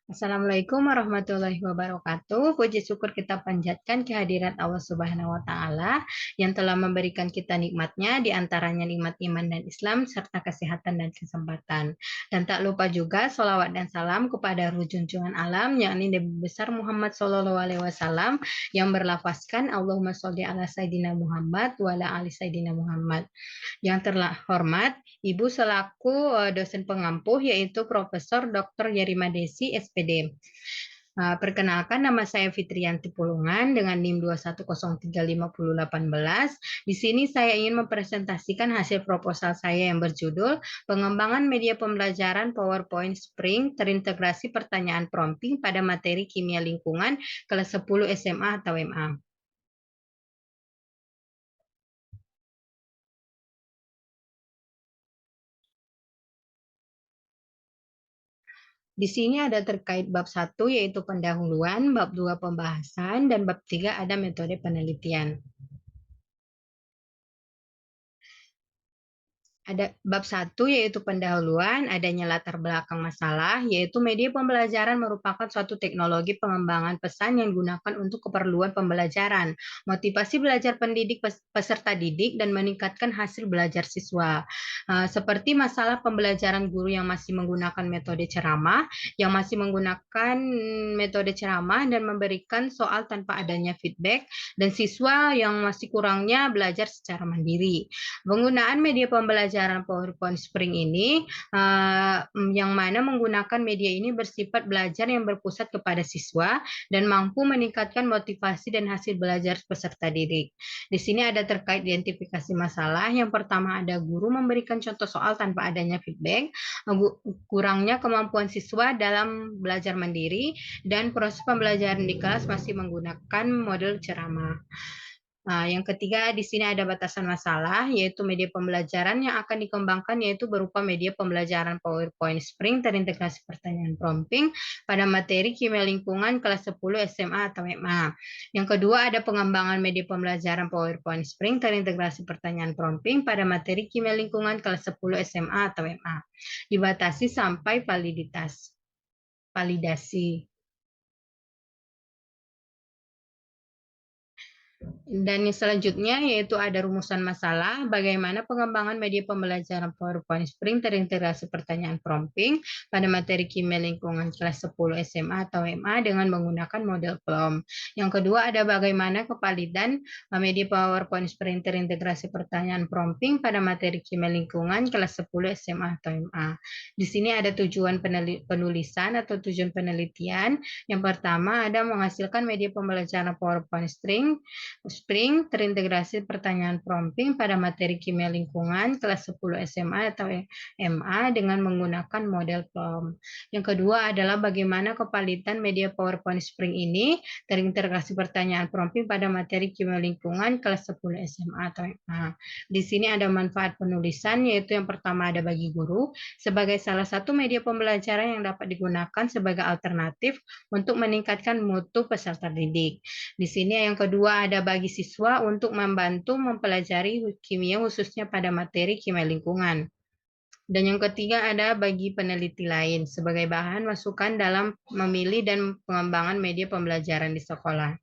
Assalamualaikum warahmatullahi wabarakatuh. Puji syukur kita panjatkan kehadirat Allah Subhanahu wa Ta'ala yang telah memberikan kita nikmatnya, di antaranya nikmat iman dan Islam, serta kesehatan dan kesempatan. Dan tak lupa juga sholawat dan salam kepada junjungan alam, yakni Nabi besar Muhammad Sallallahu Alaihi Wasallam, yang berlafazkan Allahumma sholli ala Sayyidina Muhammad wa ala ali Sayyidina Muhammad. Yang terhormat, Ibu selaku dosen pengampuh yaitu Profesor Dr. Yerima Desi, SPD. Perkenalkan, nama saya Fitriyanti Pulungan dengan NIM 2103518. Di sini saya ingin mempresentasikan hasil proposal saya yang berjudul Pengembangan Media Pembelajaran PowerPoint Spring terintegrasi pertanyaan prompting pada materi kimia lingkungan kelas 10 SMA atau MA. Di sini ada terkait bab 1 yaitu pendahuluan, bab 2 pembahasan, dan bab 3 ada metode penelitian. Ada bab 1 yaitu pendahuluan, adanya latar belakang masalah, yaitu media pembelajaran merupakan suatu teknologi pengembangan pesan yang digunakan untuk keperluan pembelajaran, motivasi belajar pendidik peserta didik, dan meningkatkan hasil belajar siswa. Seperti masalah pembelajaran guru yang masih menggunakan metode ceramah, dan memberikan soal tanpa adanya feedback, dan siswa yang masih kurangnya belajar secara mandiri. Penggunaan media pembelajaran PowerPoint Spring ini, yang mana menggunakan media ini bersifat belajar yang berpusat kepada siswa dan mampu meningkatkan motivasi dan hasil belajar peserta didik. Di sini ada terkait identifikasi masalah. Yang pertama ada guru memberikan contoh soal tanpa adanya feedback, kurangnya kemampuan siswa dalam belajar mandiri, dan proses pembelajaran di kelas masih menggunakan model ceramah. Yang ketiga di sini ada batasan masalah, yaitu media pembelajaran yang akan dikembangkan yaitu berupa media pembelajaran PowerPoint Spring terintegrasi pertanyaan prompting pada materi kimia lingkungan kelas 10 SMA atau MA. Yang kedua ada pengembangan media pembelajaran PowerPoint Spring terintegrasi pertanyaan prompting pada materi kimia lingkungan kelas 10 SMA atau MA. Dibatasi sampai validasi. Dan yang selanjutnya yaitu ada rumusan masalah, bagaimana pengembangan media pembelajaran PowerPoint Spring terintegrasi pertanyaan prompting pada materi kimia lingkungan kelas 10 SMA atau MA dengan menggunakan model PLOM. Yang kedua ada bagaimana kevalidan media PowerPoint Spring terintegrasi pertanyaan prompting pada materi kimia lingkungan kelas 10 SMA atau MA. Di sini ada tujuan penulisan atau tujuan penelitian. Yang pertama ada menghasilkan media pembelajaran PowerPoint Spring terintegrasi pertanyaan prompting pada materi kimia lingkungan kelas 10 SMA atau MA dengan menggunakan model PLOM. Yang kedua adalah bagaimana kevalidan media PowerPoint Spring ini terintegrasi pertanyaan prompting pada materi kimia lingkungan kelas 10 SMA atau MA. Di sini ada manfaat penulisan, yaitu yang pertama ada bagi guru sebagai salah satu media pembelajaran yang dapat digunakan sebagai alternatif untuk meningkatkan mutu peserta didik. Di sini yang kedua ada bagi siswa untuk membantu mempelajari kimia khususnya pada materi kimia lingkungan. Dan yang ketiga ada bagi peneliti lain sebagai bahan masukan dalam memilih dan pengembangan media pembelajaran di sekolah.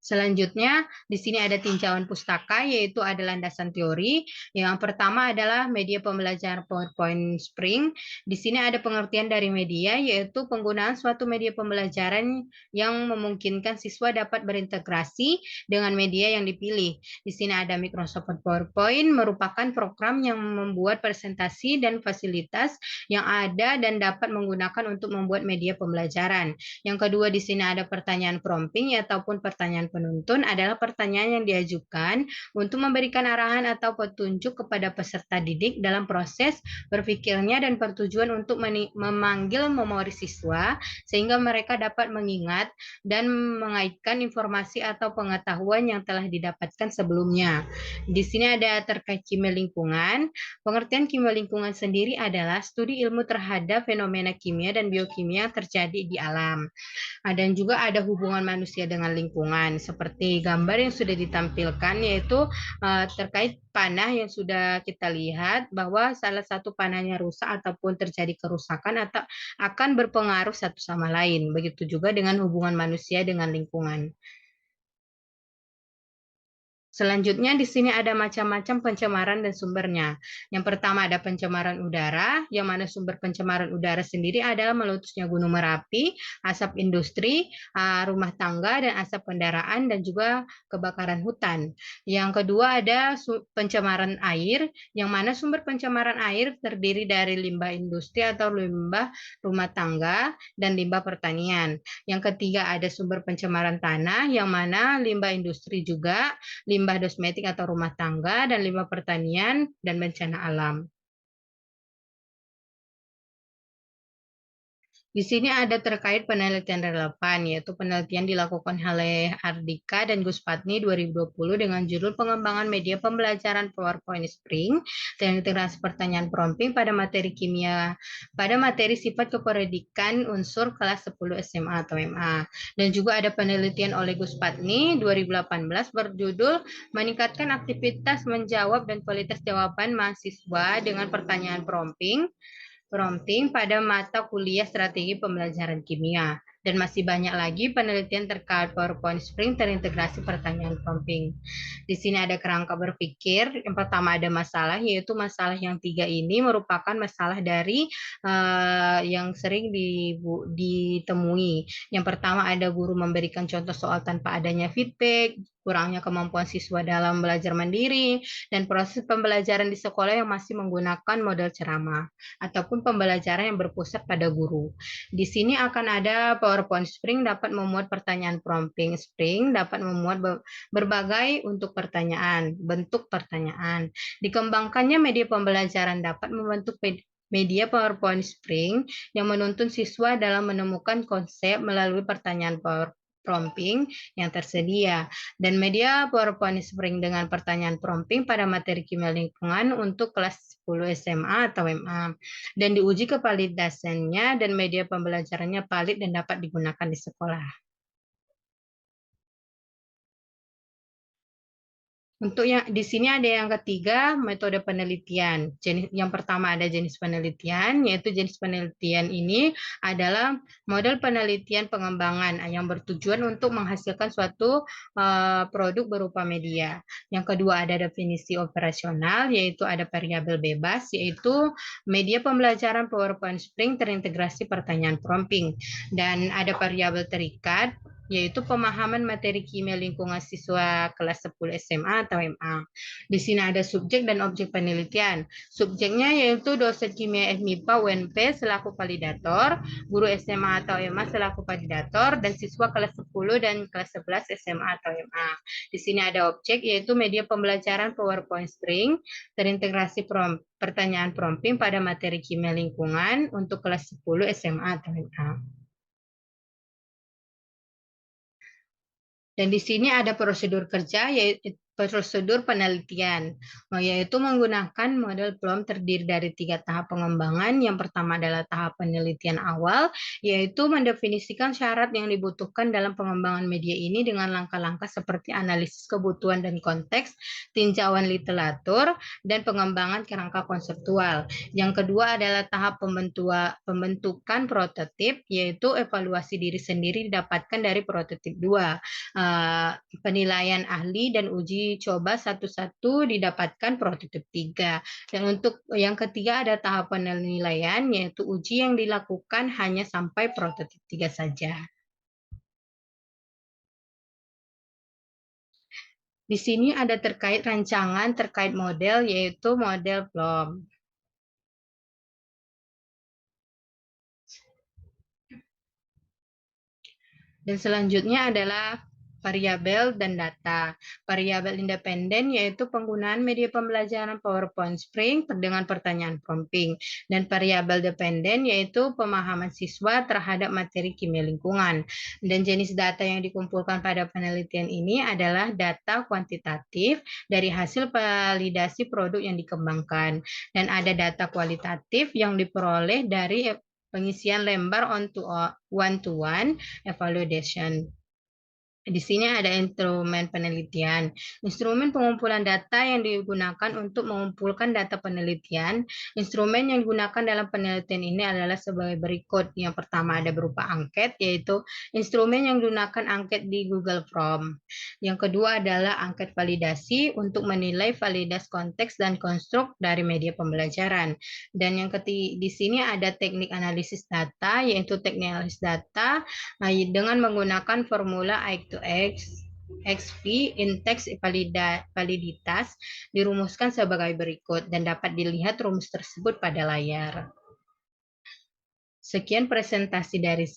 Selanjutnya, di sini ada tinjauan pustaka, yaitu ada landasan teori. Yang pertama adalah media pembelajaran PowerPoint Spring. Di sini ada pengertian dari media, yaitu penggunaan suatu media pembelajaran yang memungkinkan siswa dapat berintegrasi dengan media yang dipilih. Di sini ada Microsoft PowerPoint, merupakan program yang membuat presentasi dan fasilitas yang ada dan dapat menggunakan untuk membuat media pembelajaran. Yang kedua, di sini ada pertanyaan prompting ataupun pertanyaan penuntun adalah pertanyaan yang diajukan untuk memberikan arahan atau petunjuk kepada peserta didik dalam proses berpikirnya dan bertujuan untuk memanggil memori siswa sehingga mereka dapat mengingat dan mengaitkan informasi atau pengetahuan yang telah didapatkan sebelumnya. Di sini ada terkait kimia lingkungan. Pengertian kimia lingkungan sendiri adalah studi ilmu terhadap fenomena kimia dan biokimia yang terjadi di alam. Dan juga ada hubungan manusia dengan lingkungan, seperti gambar yang sudah ditampilkan, yaitu terkait panah yang sudah kita lihat bahwa salah satu panahnya rusak ataupun terjadi kerusakan atau akan berpengaruh satu sama lain. Begitu juga dengan hubungan manusia dengan lingkungan. Selanjutnya di sini ada macam-macam pencemaran dan sumbernya. Yang pertama ada pencemaran udara, yang mana sumber pencemaran udara sendiri adalah meletusnya Gunung Merapi, asap industri, rumah tangga, dan asap kendaraan, dan juga kebakaran hutan. Yang kedua ada pencemaran air, yang mana sumber pencemaran air terdiri dari limbah industri atau limbah rumah tangga, dan limbah pertanian. Yang ketiga ada sumber pencemaran tanah, yang mana limbah industri juga, limbah kosmetik atau rumah tangga, dan limbah pertanian dan bencana alam. Di sini ada terkait penelitian relevan, yaitu penelitian dilakukan oleh Ardika dan Gus Patni 2020 dengan judul pengembangan media pembelajaran PowerPoint Spring dan integrasi pertanyaan prompting pada materi kimia, pada materi sifat kependidikan unsur kelas 10 SMA atau MA. Dan juga ada penelitian oleh Gus Patni 2018 berjudul meningkatkan aktivitas menjawab dan kualitas jawaban mahasiswa dengan pertanyaan prompting pada mata kuliah strategi pembelajaran kimia. Dan masih banyak lagi penelitian terkait PowerPoint Spring terintegrasi pertanyaan prompting. Di sini ada kerangka berpikir. Yang pertama ada masalah, yaitu masalah yang tiga ini merupakan masalah dari yang sering ditemui. Yang pertama ada guru memberikan contoh soal tanpa adanya feedback, kurangnya kemampuan siswa dalam belajar mandiri, dan proses pembelajaran di sekolah yang masih menggunakan model ceramah ataupun pembelajaran yang berpusat pada guru. Di sini akan ada PowerPoint Spring dapat memuat pertanyaan prompting. Spring dapat memuat berbagai bentuk pertanyaan. Dikembangkannya media pembelajaran dapat membentuk media PowerPoint Spring yang menuntun siswa dalam menemukan konsep melalui pertanyaan prompting yang tersedia, dan media PowerPoint Spring dengan pertanyaan prompting pada materi kimia lingkungan untuk kelas 10 SMA atau MA, dan diuji kevalidasannya dan media pembelajarannya valid dan dapat digunakan di sekolah. Untuk yang di sini ada yang ketiga, metode penelitian. Yang pertama ada jenis penelitian, yaitu jenis penelitian ini adalah model penelitian pengembangan yang bertujuan untuk menghasilkan suatu produk berupa media. Yang kedua ada definisi operasional, yaitu ada variabel bebas, yaitu media pembelajaran PowerPoint Spring terintegrasi pertanyaan prompting. Dan ada variabel terikat, yaitu pemahaman materi kimia lingkungan siswa kelas 10 SMA atau MA. Di sini ada subjek dan objek penelitian. Subjeknya yaitu dosen kimia FMIPA UNP selaku validator, guru SMA atau MA selaku validator, dan siswa kelas 10 dan kelas 11 SMA atau MA. Di sini ada objek yaitu media pembelajaran PowerPoint Spring terintegrasi pertanyaan prompting pada materi kimia lingkungan untuk kelas 10 SMA atau MA. Dan di sini ada prosedur kerja, yaitu prosedur penelitian, yaitu menggunakan model PLOM terdiri dari 3 tahap pengembangan. Yang pertama adalah tahap penelitian awal, yaitu mendefinisikan syarat yang dibutuhkan dalam pengembangan media ini dengan langkah-langkah seperti analisis kebutuhan dan konteks, tinjauan literatur, dan pengembangan kerangka konseptual. Yang kedua adalah tahap pembentukan prototip, yaitu evaluasi diri sendiri didapatkan dari prototip 2. Penilaian ahli dan uji coba satu-satu didapatkan prototip 3. Dan untuk yang ketiga ada tahap penilaian, yaitu uji yang dilakukan hanya sampai prototip 3 saja. Di sini ada terkait rancangan terkait model, yaitu model PLOM. Dan selanjutnya adalah variabel dan data. Variabel independen yaitu penggunaan media pembelajaran PowerPoint Spring dengan pertanyaan prompting. Dan variabel dependen yaitu pemahaman siswa terhadap materi kimia lingkungan. Dan jenis data yang dikumpulkan pada penelitian ini adalah data kuantitatif dari hasil validasi produk yang dikembangkan. Dan ada data kualitatif yang diperoleh dari pengisian lembar one-to-one evaluation. Di sini ada instrumen penelitian. Instrumen pengumpulan data yang digunakan untuk mengumpulkan data penelitian. Instrumen yang digunakan dalam penelitian ini adalah sebagai berikut. Yang pertama ada berupa angket, yaitu instrumen yang digunakan angket di Google Form. Yang kedua adalah angket validasi untuk menilai validitas konteks dan konstruk dari media pembelajaran. Dan yang ketiga di sini ada teknik analisis data, yaitu teknik analisis data dengan menggunakan formula I2X, XP, indeks validitas dirumuskan sebagai berikut dan dapat dilihat rumus tersebut pada layar. Sekian presentasi dari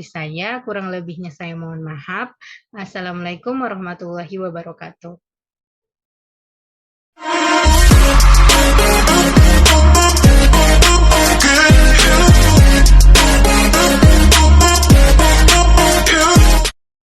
saya. Kurang lebihnya saya mohon maaf. Assalamualaikum warahmatullahi wabarakatuh.